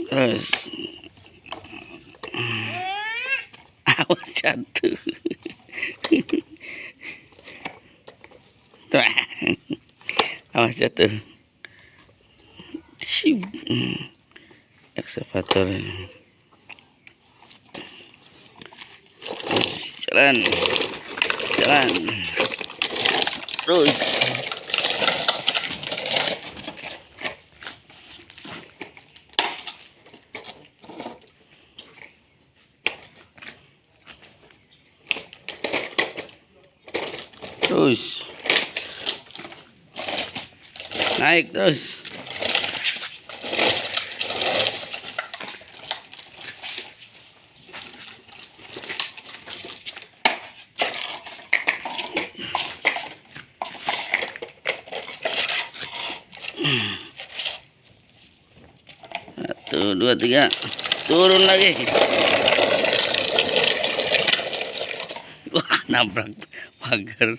Terus awas jatuh. Tuh, awas jatuh. Siup. Excavator. Jalan, jalan. Terus. Terus. Naik terus. Satu, dua, tiga. Turun lagi. Wah, nabrak pagar.